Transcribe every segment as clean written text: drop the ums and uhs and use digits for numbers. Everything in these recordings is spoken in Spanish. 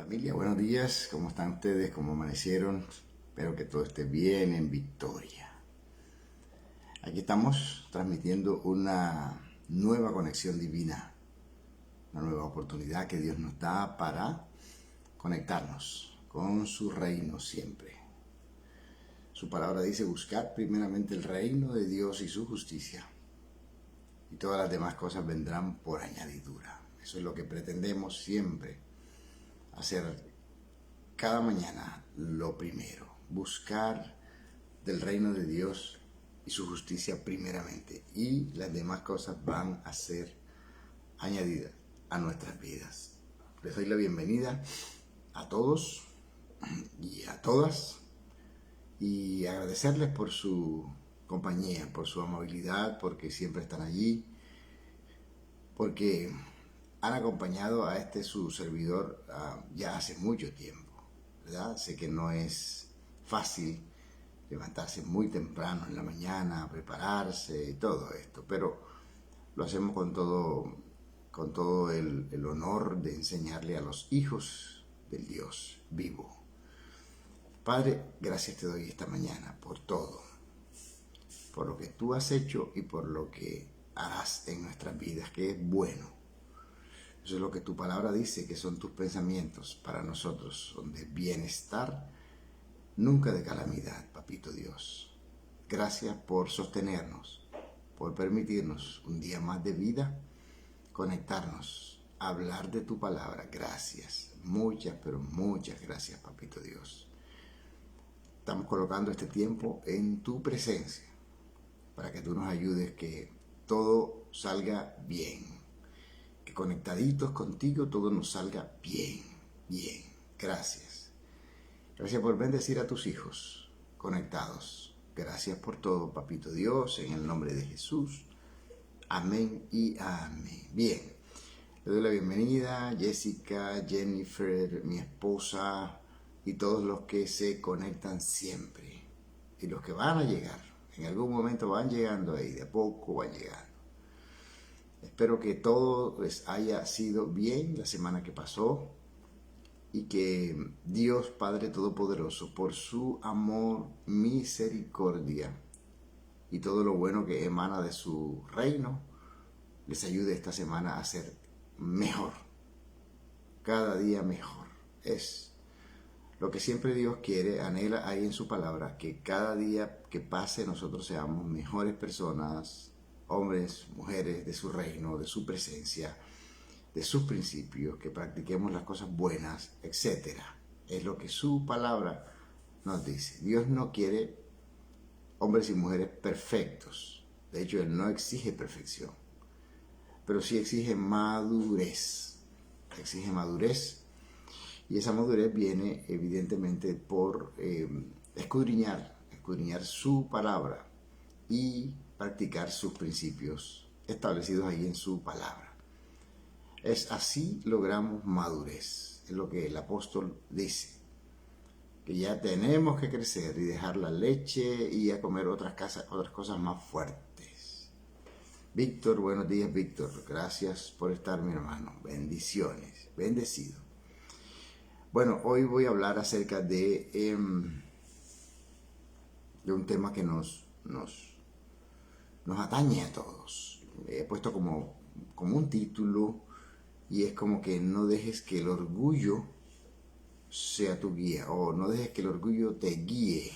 Familia, buenos días, ¿cómo están ustedes? ¿Cómo amanecieron? Espero que todo esté bien, en victoria. Aquí estamos transmitiendo una nueva conexión divina, una nueva oportunidad que Dios nos da para conectarnos con su reino siempre. Su palabra dice: buscar primeramente el reino de Dios y su justicia, y todas las demás cosas vendrán por añadidura. Eso es lo que pretendemos siempre hacer cada mañana. Lo primero, buscar del reino de Dios y su justicia primeramente, y las demás cosas van a ser añadidas a nuestras vidas. Les doy la bienvenida a todos y a todas, y agradecerles por su compañía, por su amabilidad, porque siempre están allí, porque han acompañado a su servidor ya hace mucho tiempo, ¿verdad? Sé que no es fácil levantarse muy temprano en la mañana, prepararse y todo esto, pero lo hacemos con todo el honor de enseñarle a los hijos del Dios vivo. Padre, gracias te doy esta mañana por todo, por lo que tú has hecho y por lo que harás en nuestras vidas, que es bueno. Eso es lo que tu palabra dice, que son tus pensamientos para nosotros, son de bienestar, nunca de calamidad, papito Dios. Gracias por sostenernos, por permitirnos un día más de vida, conectarnos, hablar de tu palabra. Gracias, muchas, pero muchas gracias, papito Dios. Estamos colocando este tiempo en tu presencia para que tú nos ayudes, que todo salga bien, que conectaditos contigo todo nos salga bien, bien. Gracias. Gracias por bendecir a tus hijos conectados. Gracias por todo, papito Dios, en el nombre de Jesús. Amén y amén. Bien, le doy la bienvenida a Jessica, Jennifer, mi esposa, y todos los que se conectan siempre, y los que van a llegar. En algún momento van llegando ahí, de a poco van llegando. Espero que todo les haya sido bien la semana que pasó, y que Dios Padre Todopoderoso, por su amor, misericordia y todo lo bueno que emana de su reino, les ayude esta semana a ser mejor, cada día mejor. Es lo que siempre Dios quiere, anhela ahí en su palabra, que cada día que pase nosotros seamos mejores personas, hombres, mujeres de su reino, de su presencia, de sus principios, que practiquemos las cosas buenas, etc. Es lo que su palabra nos dice. Dios no quiere hombres y mujeres perfectos. De hecho, Él no exige perfección, pero sí exige madurez. Exige madurez. Y esa madurez viene evidentemente por escudriñar su palabra y practicar sus principios establecidos ahí en su palabra. Es así logramos madurez. Es lo que el apóstol dice, que ya tenemos que crecer y dejar la leche y a comer otras cosas más fuertes. Víctor, buenos días, Víctor. Gracias por estar, mi hermano. Bendiciones. Bendecido. Bueno, hoy voy a hablar acerca de un tema que nos atañe a todos. He puesto como un título, y es como que no dejes que el orgullo sea tu guía, o no dejes que el orgullo te guíe.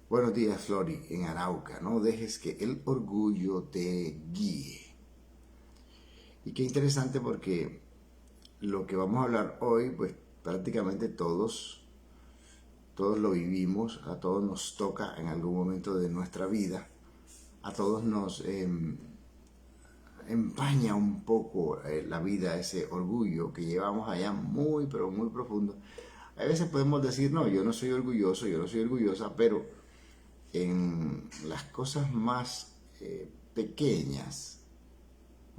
Buenos días, Flori, en Arauca. No dejes que el orgullo te guíe. Y qué interesante, porque lo que vamos a hablar hoy, pues prácticamente todos lo vivimos, a todos nos toca en algún momento de nuestra vida, a todos nos empaña un poco la vida, ese orgullo que llevamos allá muy, pero muy profundo. A veces podemos decir, no, yo no soy orgulloso, yo no soy orgullosa, pero en las cosas más pequeñas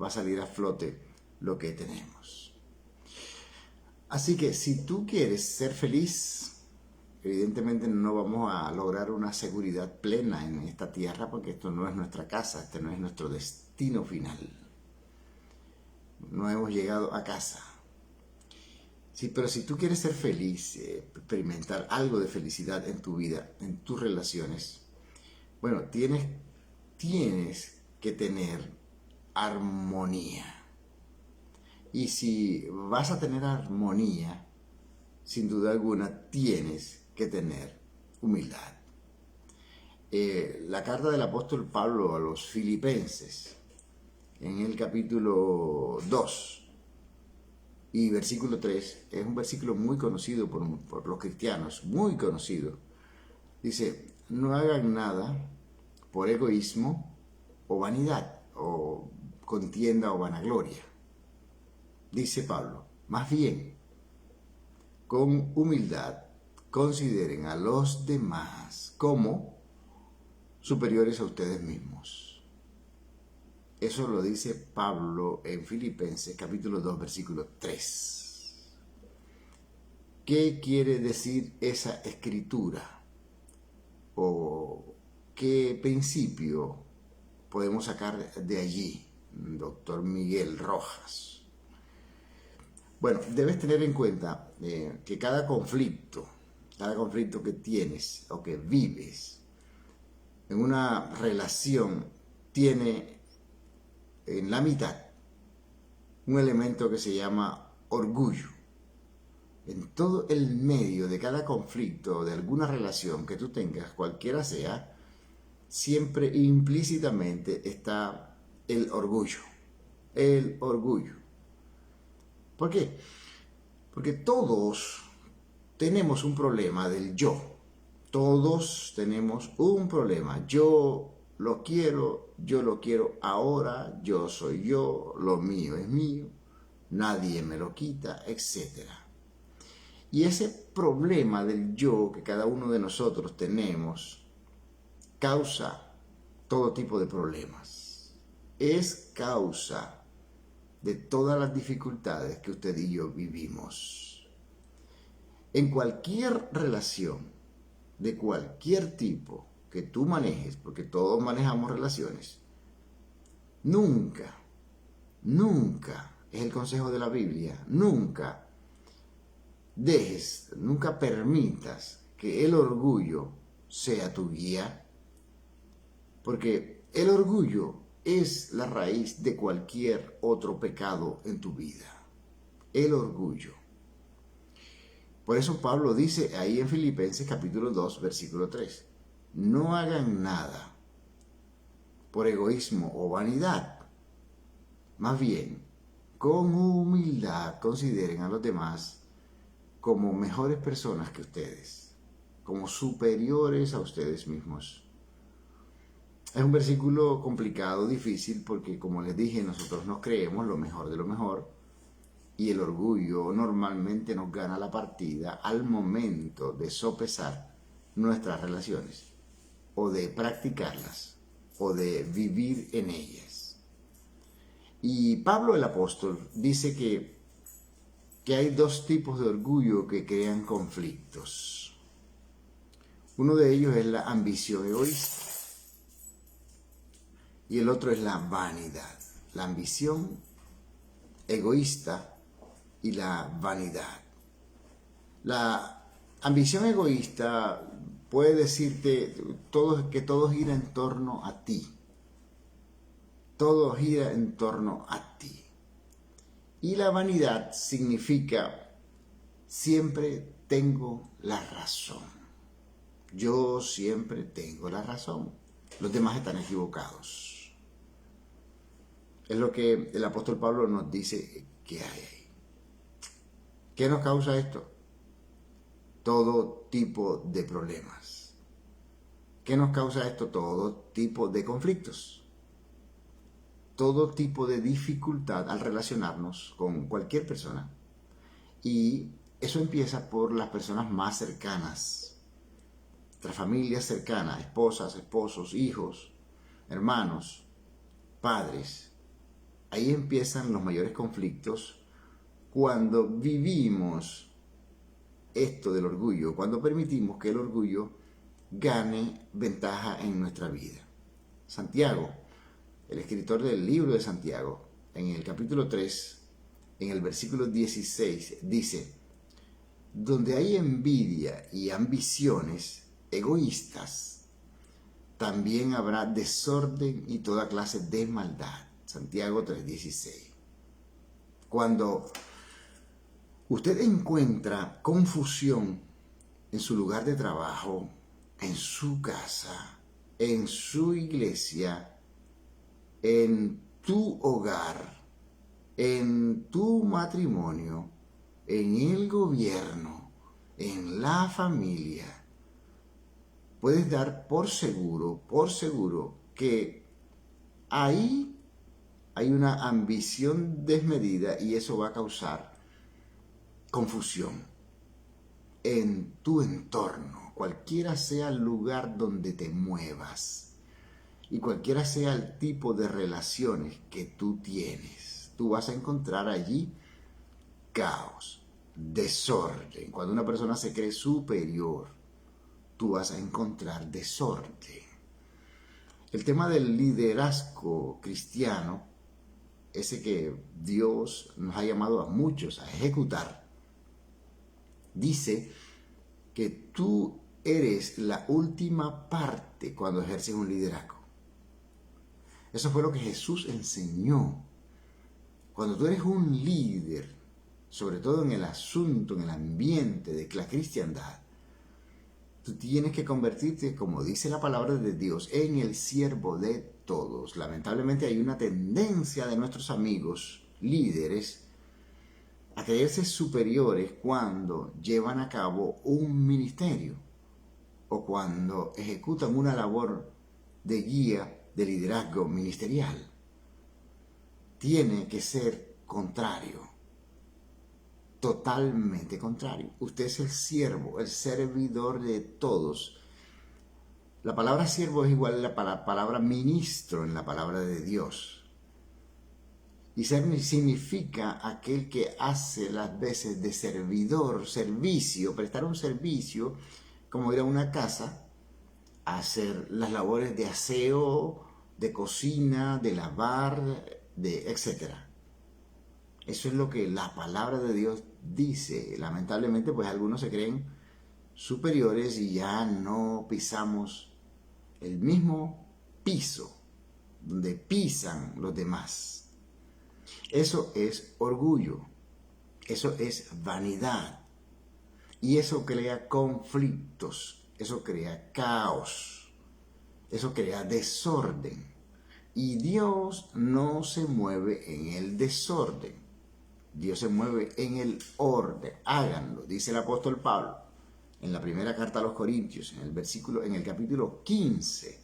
va a salir a flote lo que tenemos. Así que si tú quieres ser feliz, evidentemente no vamos a lograr una seguridad plena en esta tierra, porque esto no es nuestra casa, este no es nuestro destino final. No hemos llegado a casa. Sí, pero si tú quieres ser feliz, experimentar algo de felicidad en tu vida, en tus relaciones, bueno, tienes que tener armonía. Y si vas a tener armonía, sin duda alguna, tienes que tener humildad. La carta del apóstol Pablo a los Filipenses, en el capítulo 2 y versículo 3, es un versículo muy conocido por los cristianos, muy conocido. Dice, no hagan nada por egoísmo o vanidad, o contienda o vanagloria. Dice Pablo, más bien, con humildad, consideren a los demás como superiores a ustedes mismos. Eso lo dice Pablo en Filipenses capítulo 2, versículo 3. ¿Qué quiere decir esa escritura? ¿O qué principio podemos sacar de allí, doctor Miguel Rojas? Bueno, debes tener en cuenta que cada conflicto que tienes o que vives en una relación tiene en la mitad un elemento que se llama orgullo. En todo el medio de cada conflicto, de alguna relación que tú tengas, cualquiera sea, siempre implícitamente está el orgullo. El orgullo. ¿Por qué? Porque todos tenemos un problema del yo. Todos tenemos un problema. Yo lo quiero ahora, yo soy yo, lo mío es mío, nadie me lo quita, etc. Y ese problema del yo que cada uno de nosotros tenemos causa todo tipo de problemas. Es causa de todas las dificultades que usted y yo vivimos. En cualquier relación, de cualquier tipo que tú manejes, porque todos manejamos relaciones, nunca, es el consejo de la Biblia, nunca permitas que el orgullo sea tu guía, porque el orgullo es la raíz de cualquier otro pecado en tu vida. El orgullo. Por eso Pablo dice ahí en Filipenses capítulo 2, versículo 3, no hagan nada por egoísmo o vanidad. Más bien, con humildad consideren a los demás como mejores personas que ustedes, como superiores a ustedes mismos. Es un versículo complicado, difícil, porque como les dije, nosotros nos creemos lo mejor de lo mejor y el orgullo normalmente nos gana la partida al momento de sopesar nuestras relaciones o de practicarlas o de vivir en ellas. Y Pablo el apóstol dice que hay dos tipos de orgullo que crean conflictos. Uno de ellos es la ambición egoísta y el otro es la vanidad. La ambición egoísta y la vanidad. La ambición egoísta puede decirte que todo gira en torno a ti. Todo gira en torno a ti. Y la vanidad significa siempre tengo la razón. Yo siempre tengo la razón. Los demás están equivocados. Es lo que el apóstol Pablo nos dice que hay ahí. ¿Qué nos causa esto? Todo tipo de problemas. ¿Qué nos causa esto? Todo tipo de conflictos. Todo tipo de dificultad al relacionarnos con cualquier persona. Y eso empieza por las personas más cercanas. Nuestra familia cercana, esposas, esposos, hijos, hermanos, padres. Ahí empiezan los mayores conflictos cuando vivimos esto del orgullo, cuando permitimos que el orgullo gane ventaja en nuestra vida. Santiago, el escritor del libro de Santiago, en el capítulo 3, en el versículo 16, dice, donde hay envidia y ambiciones egoístas, también habrá desorden y toda clase de maldad. Santiago 3:16. Cuando usted encuentra confusión en su lugar de trabajo, en su casa, en su iglesia, en tu hogar, en tu matrimonio, en el gobierno, en la familia, puedes dar por seguro que ahí hay una ambición desmedida y eso va a causar confusión en tu entorno, cualquiera sea el lugar donde te muevas y cualquiera sea el tipo de relaciones que tú tienes. Tú vas a encontrar allí caos, desorden. Cuando una persona se cree superior, tú vas a encontrar desorden. El tema del liderazgo cristiano, ese que Dios nos ha llamado a muchos a ejecutar, dice que tú eres la última parte cuando ejerces un liderazgo. Eso fue lo que Jesús enseñó. Cuando tú eres un líder, sobre todo en el asunto, en el ambiente de la cristiandad, tú tienes que convertirte, como dice la palabra de Dios, en el siervo de todos. Lamentablemente hay una tendencia de nuestros amigos líderes a creerse superiores cuando llevan a cabo un ministerio o cuando ejecutan una labor de guía de liderazgo ministerial. Tiene que ser contrario, totalmente contrario. Usted es el siervo, el servidor de todos. La palabra siervo es igual a la palabra ministro en la palabra de Dios. Y significa aquel que hace las veces de servidor, servicio, prestar un servicio, como ir a una casa, a hacer las labores de aseo, de cocina, de lavar, etc. Eso es lo que la palabra de Dios dice. Lamentablemente, pues algunos se creen superiores y ya no pisamos el mismo piso donde pisan los demás. Eso es orgullo, eso es vanidad y eso crea conflictos, eso crea caos, eso crea desorden. Y Dios no se mueve en el desorden, Dios se mueve en el orden. Háganlo, dice el apóstol Pablo en la primera carta a los Corintios, en el capítulo 15,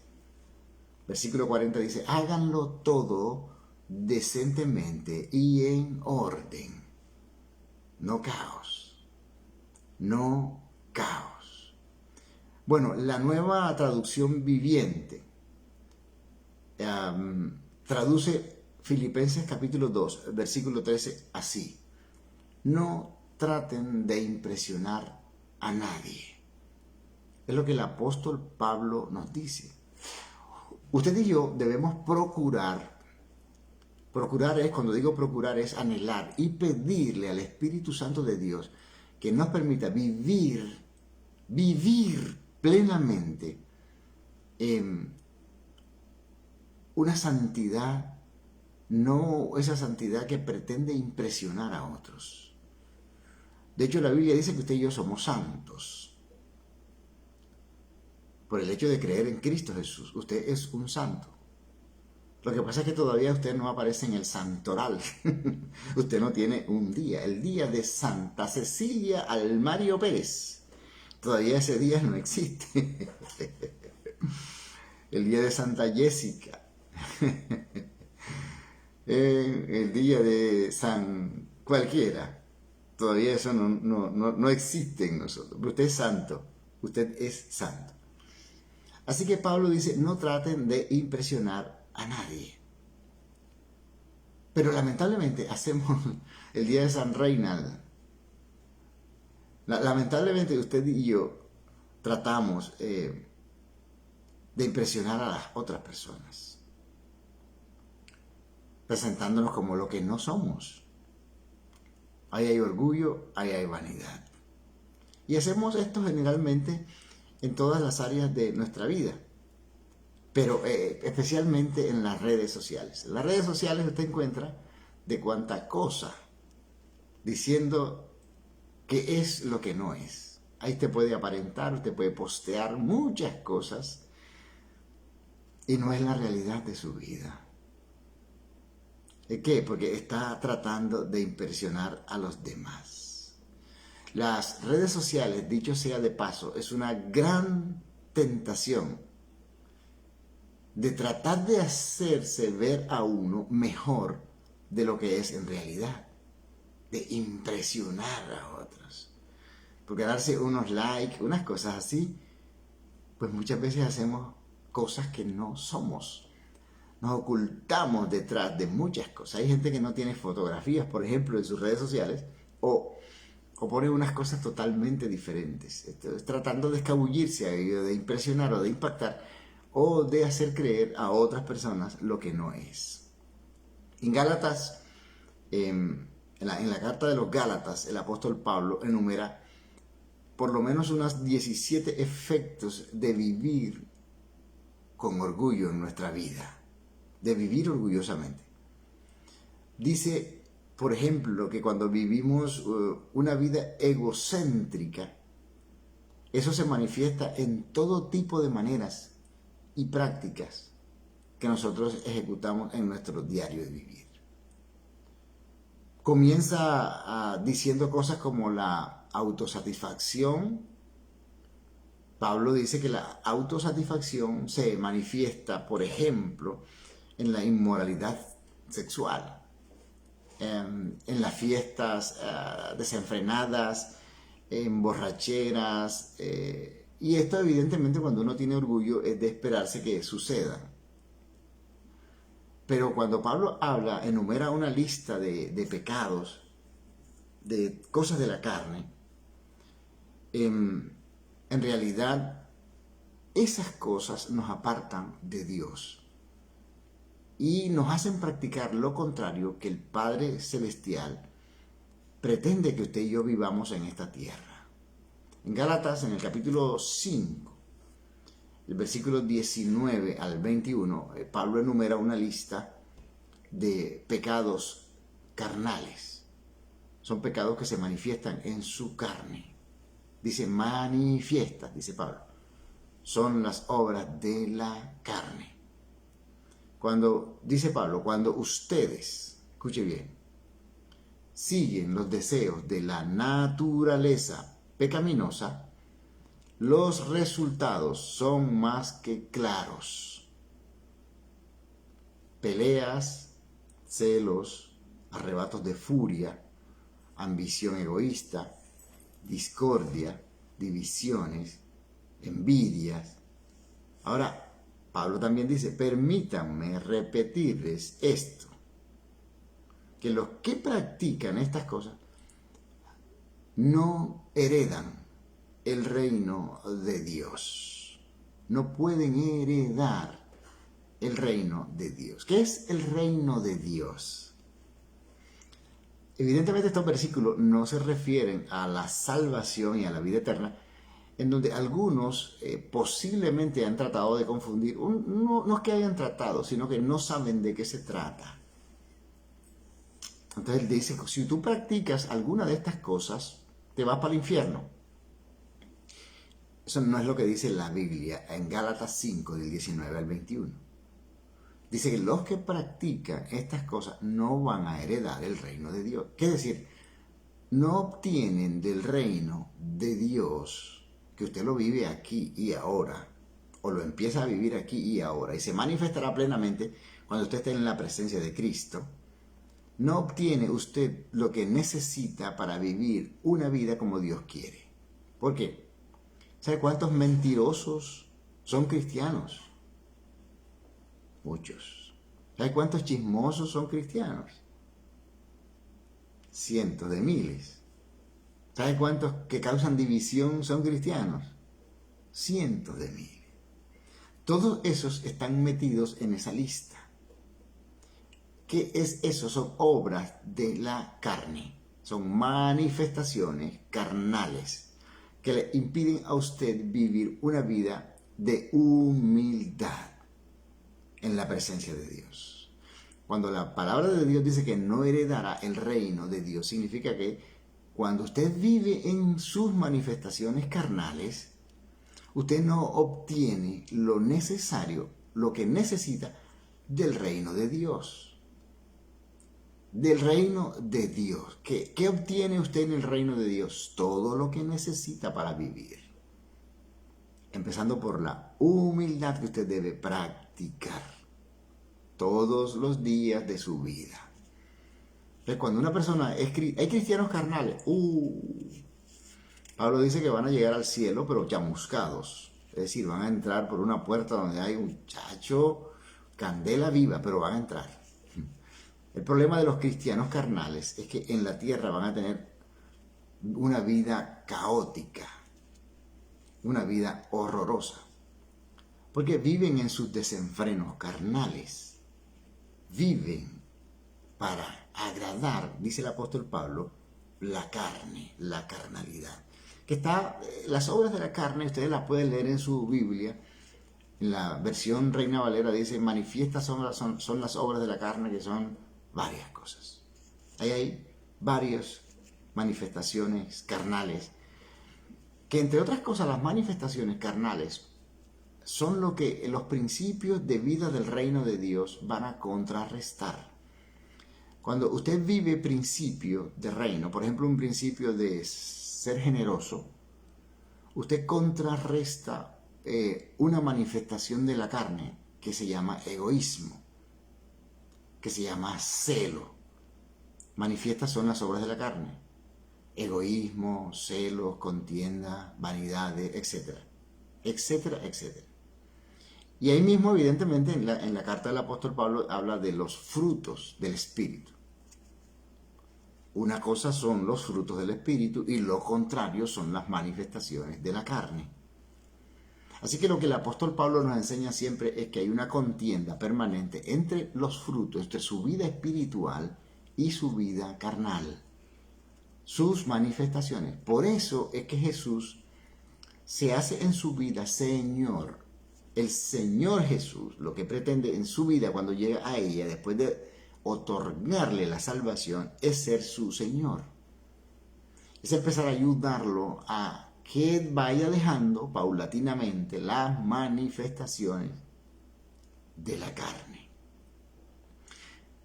versículo 40 dice, háganlo todo decentemente y en orden, no caos, no caos. Bueno, la nueva traducción viviente traduce Filipenses capítulo 2, versículo 13 así: no traten de impresionar a nadie. Es lo que el apóstol Pablo nos dice. Usted y yo debemos procurar es, cuando digo procurar, es anhelar y pedirle al Espíritu Santo de Dios que nos permita vivir plenamente una santidad, no esa santidad que pretende impresionar a otros. De hecho, la Biblia dice que usted y yo somos santos por el hecho de creer en Cristo Jesús. Usted es un santo. Lo que pasa es que todavía usted no aparece en el santoral. Usted no tiene un día. El día de Santa Cecilia Almario Pérez. Todavía ese día no existe. El día de Santa Jessica. El día de San cualquiera. Todavía eso no existe en nosotros. Pero usted es santo. Usted es santo. Así que Pablo dice, no traten de impresionar a nadie. Pero lamentablemente hacemos el día de San Reinald. Lamentablemente usted y yo tratamos de impresionar a las otras personas, presentándonos como lo que no somos. Ahí hay orgullo, ahí hay vanidad. Y hacemos esto generalmente en todas las áreas de nuestra vida, pero especialmente en las redes sociales. En las redes sociales usted encuentra de cuánta cosa diciendo qué es lo que no es. Ahí usted puede aparentar, usted puede postear muchas cosas y no es la realidad de su vida. ¿Por qué? Porque está tratando de impresionar a los demás. Las redes sociales, dicho sea de paso, es una gran tentación de tratar de hacerse ver a uno mejor de lo que es en realidad, de impresionar a otros. Porque darse unos likes, unas cosas así, pues muchas veces hacemos cosas que no somos. Nos ocultamos detrás de muchas cosas. Hay gente que no tiene fotografías, por ejemplo, en sus redes sociales, o pone unas cosas totalmente diferentes. Tratando de escabullirse, de impresionar o de impactar, o de hacer creer a otras personas lo que no es. En Gálatas, en la carta de los Gálatas, el apóstol Pablo enumera por lo menos unos 17 efectos de vivir con orgullo en nuestra vida, de vivir orgullosamente. Dice, por ejemplo, que cuando vivimos una vida egocéntrica, eso se manifiesta en todo tipo de maneras y prácticas que nosotros ejecutamos en nuestro diario de vivir. Comienza diciendo cosas como la autosatisfacción. Pablo dice que la autosatisfacción se manifiesta, por ejemplo, en la inmoralidad sexual, en las fiestas desenfrenadas, en borracheras, y esto evidentemente cuando uno tiene orgullo es de esperarse que suceda. Pero cuando Pablo enumera una lista de pecados, de cosas de la carne, en realidad esas cosas nos apartan de Dios y nos hacen practicar lo contrario que el Padre Celestial pretende que usted y yo vivamos en esta tierra. En Gálatas, en el capítulo 5, el versículo 19 al 21, Pablo enumera una lista de pecados carnales. Son pecados que se manifiestan en su carne. Dice manifiestas, dice Pablo. Son las obras de la carne. Dice Pablo, cuando ustedes, escuche bien, siguen los deseos de la naturaleza pecaminosa, los resultados son más que claros. Peleas, celos, arrebatos de furia, ambición egoísta, discordia, divisiones, envidias. Ahora, Pablo también dice, permítanme repetirles esto, que los que practican estas cosas no heredan el reino de Dios. No pueden heredar el reino de Dios. ¿Qué es el reino de Dios? Evidentemente estos versículos no se refieren a la salvación y a la vida eterna, en donde algunos posiblemente han tratado de confundir. No es que hayan tratado, sino que no saben de qué se trata. Entonces él dice, si tú practicas alguna de estas cosas, te vas para el infierno. Eso no es lo que dice la Biblia en Gálatas 5, del 19 al 21. Dice que los que practican estas cosas no van a heredar el reino de Dios. ¿Qué decir? No obtienen del reino de Dios, que usted lo vive aquí y ahora, o lo empieza a vivir aquí y ahora, y se manifestará plenamente cuando usted esté en la presencia de Cristo. No obtiene usted lo que necesita para vivir una vida como Dios quiere. ¿Por qué? ¿Sabe cuántos mentirosos son cristianos? Muchos. ¿Sabe cuántos chismosos son cristianos? Cientos de miles. ¿Sabe cuántos que causan división son cristianos? Cientos de miles. Todos esos están metidos en esa lista. ¿Qué es eso? Son obras de la carne. Son manifestaciones carnales que le impiden a usted vivir una vida de humildad en la presencia de Dios. Cuando la palabra de Dios dice que no heredará el reino de Dios, significa que cuando usted vive en sus manifestaciones carnales, usted no obtiene lo necesario, lo que necesita del reino de Dios. Del reino de Dios. ¿Qué obtiene usted en el reino de Dios? Todo lo que necesita para vivir. Empezando por la humildad que usted debe practicar todos los días de su vida. Entonces, cuando una persona hay cristianos carnales, Pablo dice que van a llegar al cielo, pero chamuscados. Es decir, van a entrar por una puerta donde hay un muchacho, candela viva, pero van a entrar. El problema de los cristianos carnales es que en la tierra van a tener una vida caótica, una vida horrorosa, porque viven en sus desenfrenos carnales, viven para agradar, dice el apóstol Pablo, la carne, la carnalidad. Las obras de la carne, ustedes las pueden leer en su Biblia. En la versión Reina Valera dice, manifiestas son las obras de la carne, que son varias cosas. Ahí hay varias manifestaciones carnales, que entre otras cosas las manifestaciones carnales son lo que los principios de vida del reino de Dios van a contrarrestar. Cuando usted vive principio de reino, por ejemplo un principio de ser generoso, usted contrarresta una manifestación de la carne que se llama egoísmo, que se llama celo. Manifiestas son las obras de la carne: egoísmo, celos, contienda, vanidades, etcétera, etcétera, etcétera. Y ahí mismo, evidentemente, en la carta del apóstol Pablo habla de los frutos del Espíritu. Una cosa son los frutos del Espíritu y lo contrario son las manifestaciones de la carne. Así que lo que el apóstol Pablo nos enseña siempre es que hay una contienda permanente entre los frutos de su vida espiritual y su vida carnal, sus manifestaciones. Por eso es que Jesús se hace en su vida Señor. El Señor Jesús, lo que pretende en su vida cuando llega a ella, después de otorgarle la salvación, es ser su Señor. Es empezar a ayudarlo a que vaya dejando paulatinamente las manifestaciones de la carne.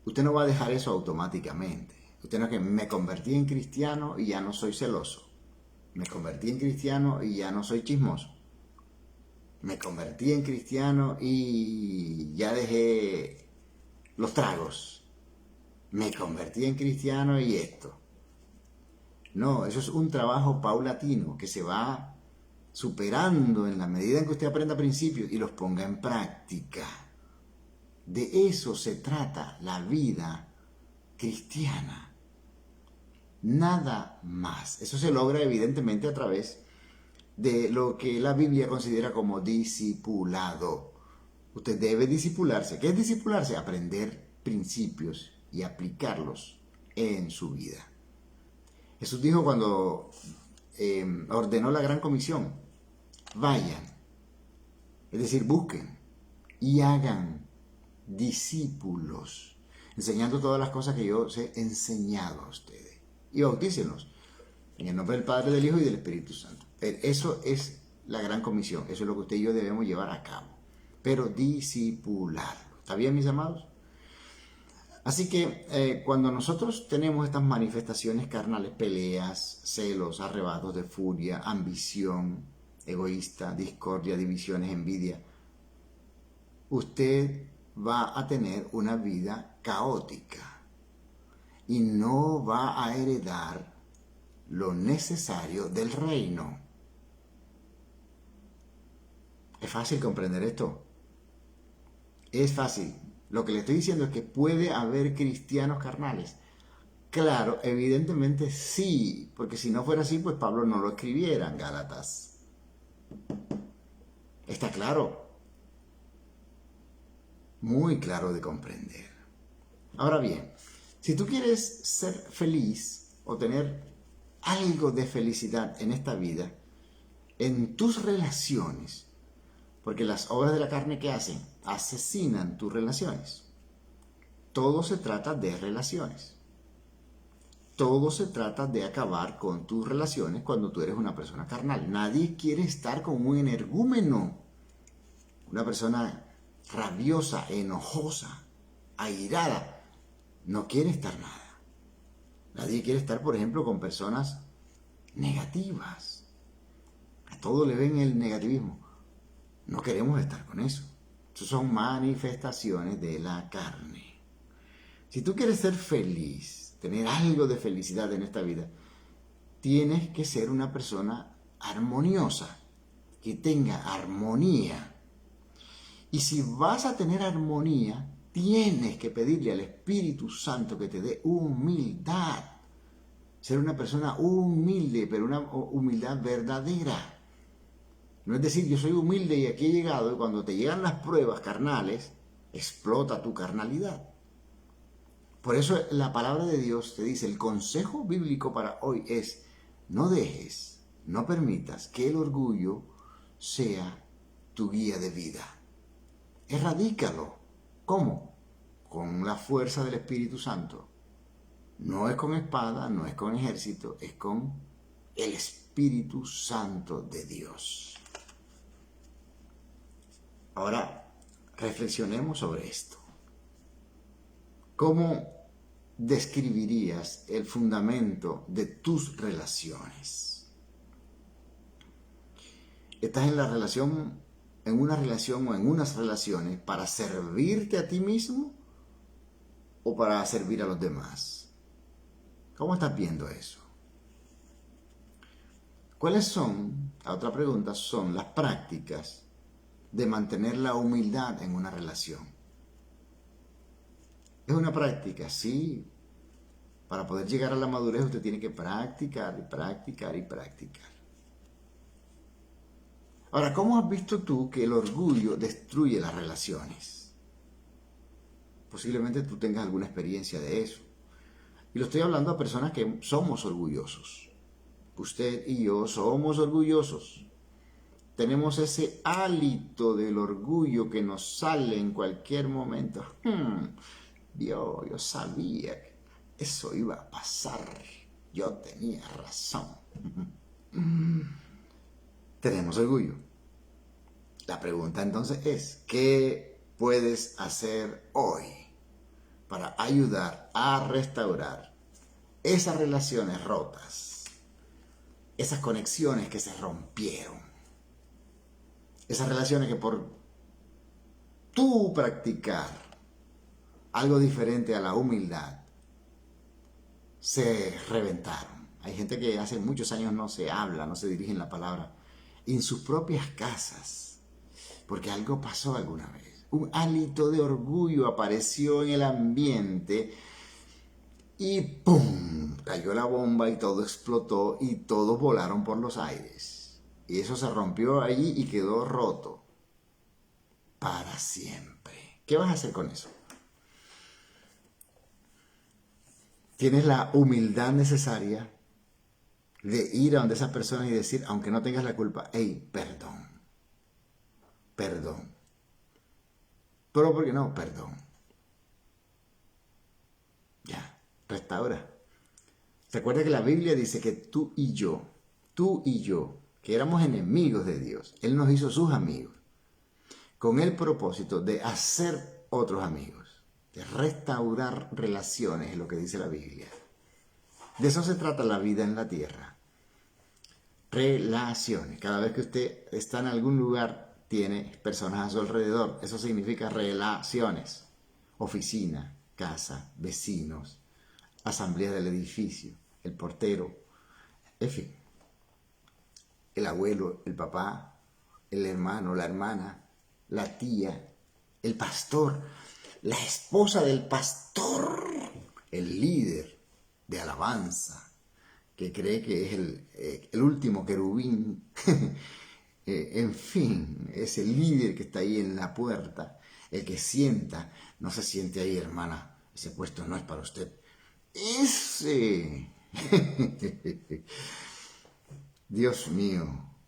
Usted no va a dejar eso automáticamente. Usted no es que me convertí en cristiano y ya no soy celoso. Me convertí en cristiano y ya no soy chismoso. Me convertí en cristiano y ya dejé los tragos. Me convertí en cristiano y esto. No, eso es un trabajo paulatino que se va superando en la medida en que usted aprenda principios y los ponga en práctica. De eso se trata la vida cristiana. Nada más. Eso se logra evidentemente a través de lo que la Biblia considera como discipulado. Usted debe discipularse. ¿Qué es discipularse? Aprender principios y aplicarlos en su vida. Jesús dijo cuando ordenó la gran comisión: vayan, es decir, busquen y hagan discípulos, enseñando todas las cosas que yo os he enseñado a ustedes, y bautícenlos en el nombre del Padre, del Hijo y del Espíritu Santo. Eso es la gran comisión, eso es lo que usted y yo debemos llevar a cabo, pero discipularlo. ¿Está bien, mis amados? Así que cuando nosotros tenemos estas manifestaciones carnales, peleas, celos, arrebatos de furia, ambición egoísta, discordia, divisiones, envidia, usted va a tener una vida caótica y no va a heredar lo necesario del reino. ¿Es fácil comprender esto? Es fácil. Lo que le estoy diciendo es que puede haber cristianos carnales. Claro, evidentemente sí, porque si no fuera así, pues Pablo no lo escribiera en Gálatas. ¿Está claro? Muy claro de comprender. Ahora bien, si tú quieres ser feliz o tener algo de felicidad en esta vida, en tus relaciones, porque las obras de la carne que hacen, asesinan tus relaciones. Todo se trata de relaciones. Todo se trata de acabar con tus relaciones cuando tú eres una persona carnal. Nadie quiere estar con un energúmeno, una persona rabiosa, enojosa, airada. No quiere estar nada. Nadie quiere estar, por ejemplo, con personas negativas. A todo le ven el negativismo. No queremos estar con eso. Eso son manifestaciones de la carne. Si tú quieres ser feliz, tener algo de felicidad en esta vida, tienes que ser una persona armoniosa, que tenga armonía. Y si vas a tener armonía, tienes que pedirle al Espíritu Santo que te dé humildad. Ser una persona humilde, pero una humildad verdadera. No es decir, yo soy humilde y aquí he llegado, y cuando te llegan las pruebas carnales, explota tu carnalidad. Por eso la palabra de Dios te dice, el consejo bíblico para hoy es, no dejes, no permitas que el orgullo sea tu guía de vida. Erradícalo. ¿Cómo? Con la fuerza del Espíritu Santo. No es con espada, no es con ejército, es con el Espíritu Santo de Dios. Ahora, reflexionemos sobre esto. ¿Cómo describirías el fundamento de tus relaciones? ¿Estás en la relación, en una relación o en unas relaciones para servirte a ti mismo o para servir a los demás? ¿Cómo estás viendo eso? ¿Cuáles son, la otra pregunta, son las prácticas de mantener la humildad en una relación? Es una práctica, sí. Para poder llegar a la madurez usted tiene que practicar y practicar y practicar. Ahora, ¿cómo has visto tú que el orgullo destruye las relaciones? Posiblemente tú tengas alguna experiencia de eso. Y lo estoy hablando a personas que somos orgullosos. Usted y yo somos orgullosos. Tenemos ese hálito del orgullo que nos sale en cualquier momento. Yo sabía que eso iba a pasar. Yo tenía razón. Tenemos orgullo. La pregunta entonces es, ¿qué puedes hacer hoy para ayudar a restaurar esas relaciones rotas, esas conexiones que se rompieron, esas relaciones que por tú practicar algo diferente a la humildad se reventaron? Hay gente que hace muchos años no se habla, no se dirigen la palabra en sus propias casas, porque algo pasó alguna vez. Un hálito de orgullo apareció en el ambiente y ¡pum! Cayó la bomba y todo explotó y todos volaron por los aires. Y eso se rompió allí y quedó roto para siempre. ¿Qué vas a hacer con eso? Tienes la humildad necesaria de ir a donde esas personas y decir, aunque no tengas la culpa, hey, perdón. Perdón. Pero ¿por qué no? Perdón. Ya, restaura. Recuerda que la Biblia dice que tú y yo, que éramos enemigos de Dios, Él nos hizo sus amigos, con el propósito de hacer otros amigos, de restaurar relaciones, es lo que dice la Biblia. De eso se trata la vida en la tierra. Relaciones. Cada vez que usted está en algún lugar, tiene personas a su alrededor. Eso significa relaciones. Oficina, casa, vecinos, asamblea del edificio, el portero, en fin. El abuelo, el papá, el hermano, la hermana, la tía, el pastor, la esposa del pastor, el líder de alabanza, que cree que es el último querubín, en fin, es el líder que está ahí en la puerta, el que sienta, no se siente ahí, hermana, ese puesto no es para usted. Ese, Dios mío,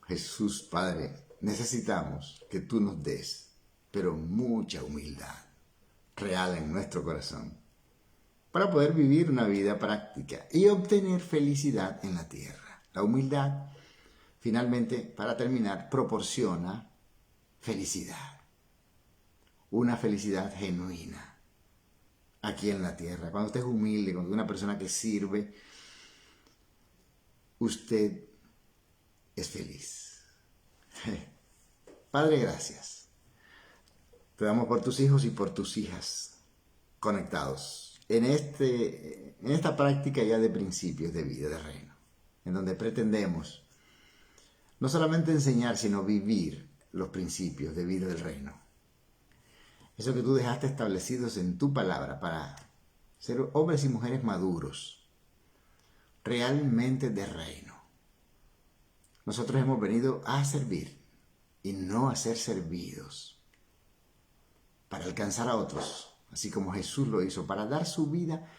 Jesús, Padre, necesitamos que tú nos des, pero mucha humildad real en nuestro corazón, para poder vivir una vida práctica y obtener felicidad en la tierra. La humildad, finalmente, para terminar, proporciona felicidad, una felicidad genuina aquí en la tierra. Cuando usted es humilde, cuando es una persona que sirve, usted es feliz. Padre, gracias. Te damos por tus hijos y por tus hijas conectados en esta práctica ya de principios de vida, de reino, en donde pretendemos no solamente enseñar, sino vivir los principios de vida del reino. Eso que tú dejaste establecidos en tu palabra para ser hombres y mujeres maduros, realmente de reino. Nosotros hemos venido a servir y no a ser servidos, para alcanzar a otros, así como Jesús lo hizo, para dar su vida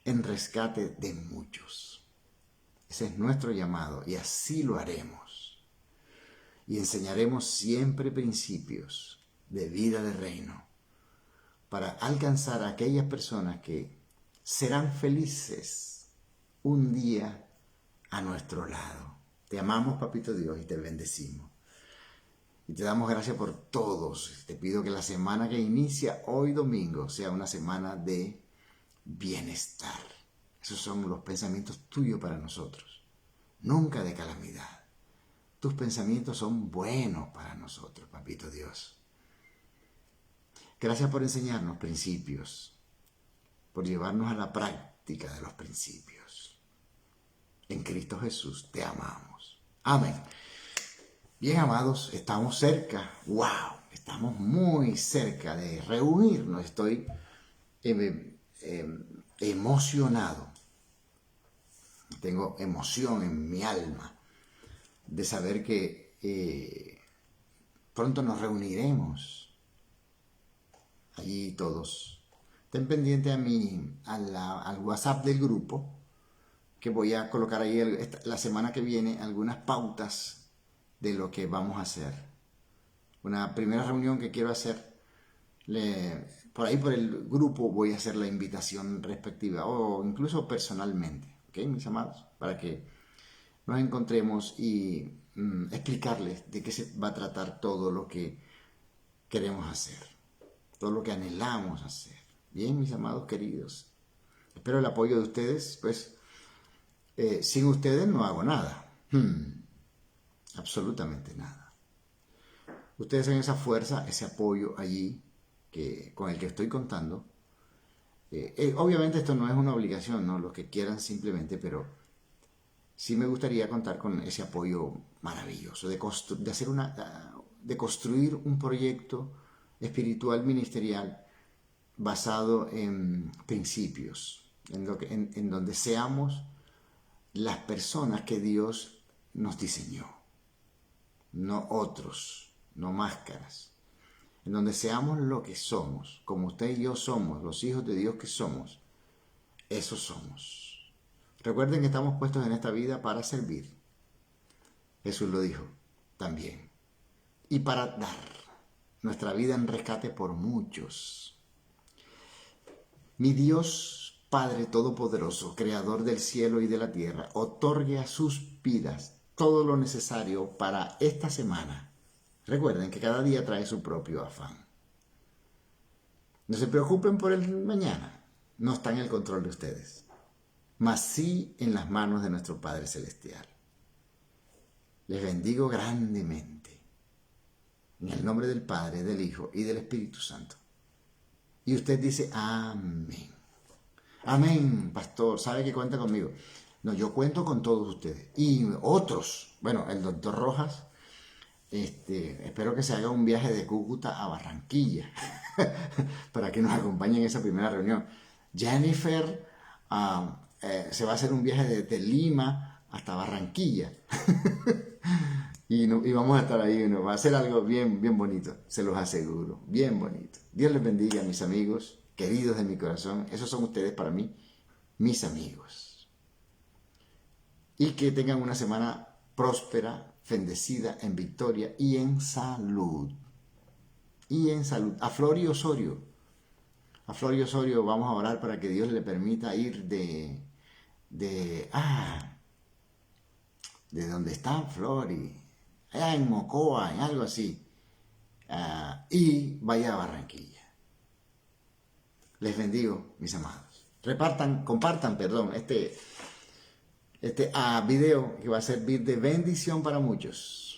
en rescate de muchos. Ese es nuestro llamado y así lo haremos. Y enseñaremos siempre principios de vida de reino para alcanzar a aquellas personas que serán felices un día a nuestro lado. Te amamos, Papito Dios, y te bendecimos. Y te damos gracias por todos. Te pido que la semana que inicia hoy domingo sea una semana de bienestar. Esos son los pensamientos tuyos para nosotros. Nunca de calamidad. Tus pensamientos son buenos para nosotros, Papito Dios. Gracias por enseñarnos principios, por llevarnos a la práctica de los principios. En Cristo Jesús te amamos. Amén. Bien, amados, estamos cerca. ¡Wow! Estamos muy cerca de reunirnos. Estoy emocionado. Tengo emoción en mi alma de saber que pronto nos reuniremos allí todos. Estén pendientes al WhatsApp del grupo, que voy a colocar ahí la semana que viene algunas pautas de lo que vamos a hacer. Una primera reunión que quiero hacer, por ahí por el grupo voy a hacer la invitación respectiva, o incluso personalmente, ¿ok, mis amados? Para que nos encontremos y explicarles de qué se va a tratar todo lo que queremos hacer, todo lo que anhelamos hacer. Bien, mis amados queridos, espero el apoyo de ustedes, pues sin ustedes no hago nada, absolutamente nada. Ustedes tienen esa fuerza, ese apoyo allí con el que estoy contando. Obviamente esto no es una obligación, ¿no? Los que quieran simplemente, pero sí me gustaría contar con ese apoyo maravilloso de construir un proyecto espiritual ministerial basado en principios, en donde seamos las personas que Dios nos diseñó, no otros, no máscaras, en donde seamos lo que somos, como usted y yo somos, los hijos de Dios que somos, esos somos. Recuerden que estamos puestos en esta vida para servir. Jesús lo dijo también. Y para dar nuestra vida en rescate por muchos. Mi Dios, Padre Todopoderoso, Creador del cielo y de la tierra, otorgue a sus vidas todo lo necesario para esta semana. Recuerden que cada día trae su propio afán. No se preocupen por el mañana, no está en el control de ustedes, mas sí en las manos de nuestro Padre Celestial. Les bendigo grandemente, en el nombre del Padre, del Hijo y del Espíritu Santo. Y usted dice, amén. Amén, pastor, sabe que cuenta conmigo. No, yo cuento con todos ustedes. Y otros, bueno, el doctor Rojas, espero que se haga un viaje de Cúcuta a Barranquilla para que nos acompañe en esa primera reunión. Jennifer se va a hacer un viaje de Lima hasta Barranquilla y vamos a estar ahí, ¿no? Va a ser algo bien, bien bonito, se los aseguro, bien bonito. Dios les bendiga, mis amigos, queridos de mi corazón. Esos son ustedes para mí, mis amigos. Y que tengan una semana próspera, bendecida, en victoria y en salud. Y en salud. A Flor y Osorio. A Flor y Osorio vamos a orar para que Dios le permita ir de donde está Flor y allá en Mocoa, en algo así, y vaya a Barranquilla. Les bendigo, mis amados. Compartan, este video que va a servir de bendición para muchos.